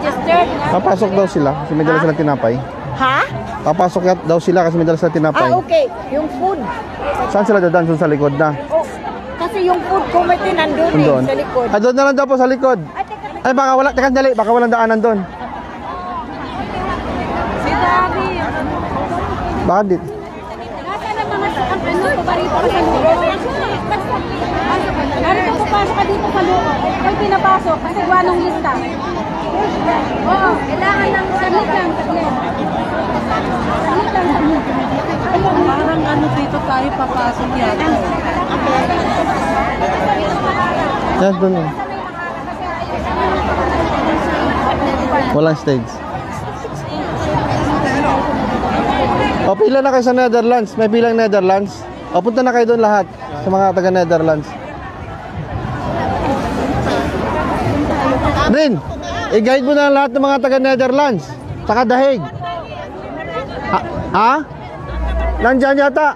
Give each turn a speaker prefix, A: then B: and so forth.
A: registered.
B: Papasok daw sila kasi may dala sila tinapay.
A: Ha?
B: Papasok daw sila kasi may dala sila tinapay.
A: Okay. Yung food.
B: Saan sila dadaan? Doon sa likod na.
A: Oh, kasi yung food committee nandun
B: Doon.
A: sa likod.
B: Ah, doon na lang daw po sa likod. Ay, baka wala. Teka, dali. Baka walang daanan doon.
A: Si Daddy.
B: Baka dito.
A: Nasa na mga ano, paparito ka sa loob. Narito papasok ka dito sa loob. Ikaw pinapasok kasi wanong lista. Oo, kailangan ng saglit lang.
C: Parang ano dito tayo papasok yata.
B: Yan, doon. Walang stage. O, pila na kayo sa Netherlands. May pilang Netherlands. O, punta na kayo doon lahat sa mga taga Netherlands. Rin, i-guide mo na lahat ng mga taga Netherlands. Saka Dahig. Ha? Nandyan yata.